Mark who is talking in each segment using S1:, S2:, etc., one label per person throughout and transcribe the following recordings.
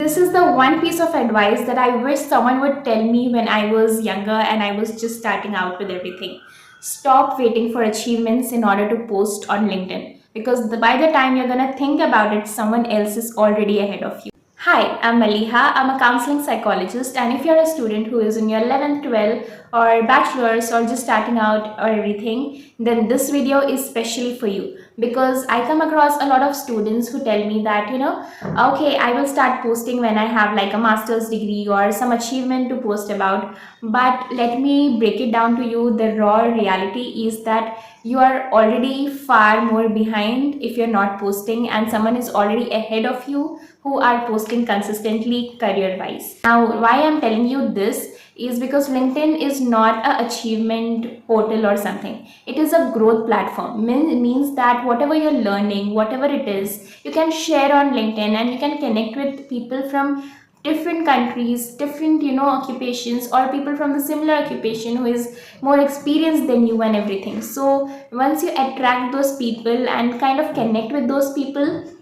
S1: This is the one piece of advice that I wish someone would tell me when I was younger and I was just starting out with everything. Stop waiting for achievements in order to post on LinkedIn because by the time you're going to think about it, someone else is already ahead of you. Hi, I'm Maliha. I'm a counseling psychologist, and if you're a student who is in your 11th, 12th, or bachelor's, or just starting out or everything, then this video is specially for you because I come across a lot of students who tell me that, okay, I will start posting when I have like a master's degree or some achievement to post about. But let me break it down to you. The raw reality is that you are already far more behind if you're not posting, and someone is already ahead of you who are posting consistently career wise. Now, why I'm telling you this is because LinkedIn is not a achievement portal or something. It is a growth platform. Means that whatever you're learning, whatever it is, you can share on LinkedIn and you can connect with people from different countries, different occupations, or people from the similar occupation who is more experienced than you and everything. So once you attract those people and kind of connect with those people,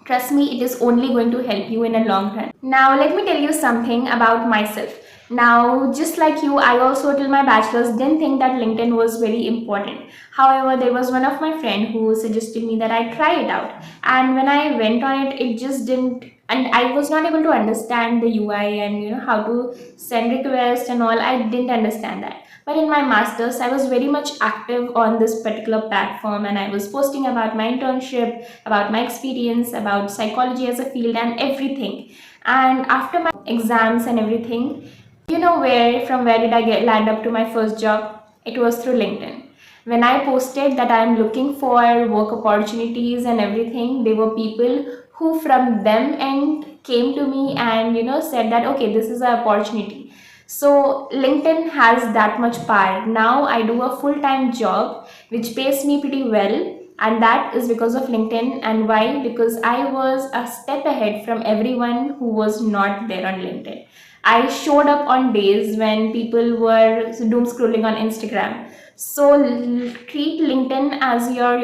S1: trust me, it is only going to help you in a long run. Now, let me tell you something about myself. Now, just like you, I also till my bachelor's didn't think that LinkedIn was very important. However, there was one of my friend who suggested me that I try it out. And when I went on it, it just didn't, and I was not able to understand the UI and how to send requests and all. I didn't understand that. But in my master's, I was very much active on this particular platform, and I was posting about my internship, about my experience, about psychology as a field, and everything. And after my exams and everything, where did I get land up to my first job? It was through LinkedIn. When I posted that I'm looking for work opportunities and everything, there were people who from them and came to me and said that okay, this is an opportunity. So LinkedIn has that much power. Now I do a full-time job which pays me pretty well, and that is because of LinkedIn. And why? Because I was a step ahead from everyone who was not there on LinkedIn. I showed up on days when people were doom scrolling on Instagram. So treat LinkedIn as your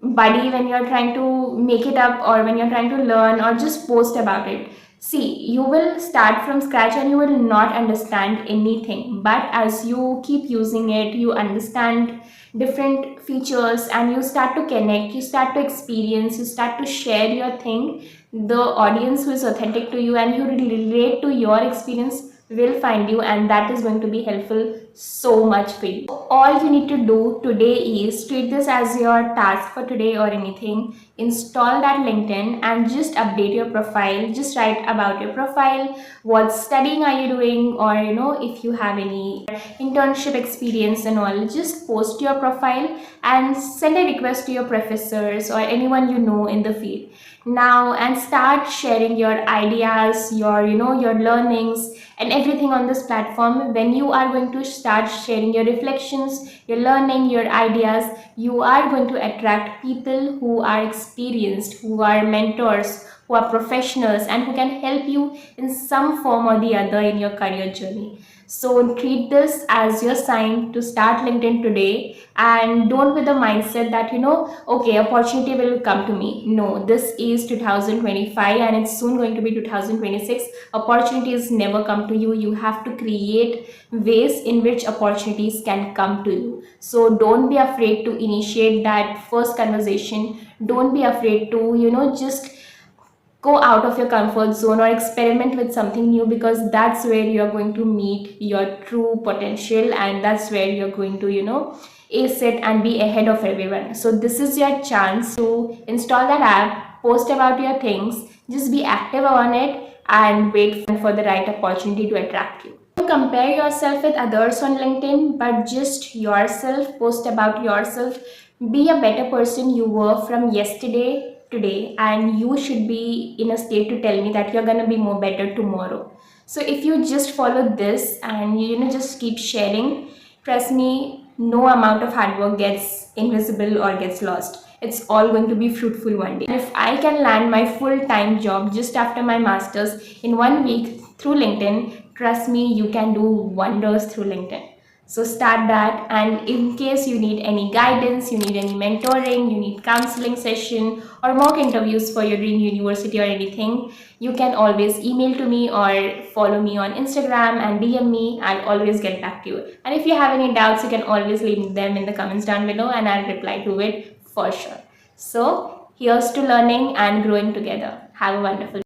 S1: buddy when you're trying to make it up, or when you're trying to learn, or just post about it. See, you will start from scratch and you will not understand anything, but as you keep using it, you understand different features and you start to connect, you start to experience, you start to share your thing. The audience who is authentic to you and you relate to your experience will find you, and that is going to be helpful so much for you. All you need to do today is treat this as your task for today or anything. Install that LinkedIn and just update your profile. Just write about your profile, what studying are you doing, or if you have any internship experience and all. Just post your profile and send a request to your professors or anyone you know in the field now, and start sharing your ideas, your learnings and everything on this platform. When you are going to start sharing your reflections, your learning, your ideas, you are going to attract people who are experienced, who are mentors, who are professionals, and who can help you in some form or the other in your career journey. So treat this as your sign to start LinkedIn today, and don't with the mindset that okay, opportunity will come to me. No, this is 2025 and it's soon going to be 2026. Opportunities never come to you. You have to create ways in which opportunities can come to you. So don't be afraid to initiate that first conversation. Don't be afraid to just go out of your comfort zone or experiment with something new, because that's where you're going to meet your true potential, and that's where you're going to ace it and be ahead of everyone. So this is your chance to install that app, post about your things, just be active on it and wait for the right opportunity to attract you. Don't compare yourself with others on LinkedIn, but just yourself. Post about yourself. Be a better person you were from yesterday today, and you should be in a state to tell me that you're going to be more better tomorrow. So if you just follow this and just keep sharing, trust me, no amount of hard work gets invisible or gets lost. It's all going to be fruitful one day. And if I can land my full-time job just after my master's in 1 week through LinkedIn, trust me, you can do wonders through LinkedIn. So start that, and in case you need any guidance, you need any mentoring, you need counseling session or mock interviews for your dream university or anything, you can always email to me or follow me on Instagram and DM me. I'll always get back to you. And if you have any doubts, you can always leave them in the comments down below and I'll reply to it for sure. So here's to learning and growing together. Have a wonderful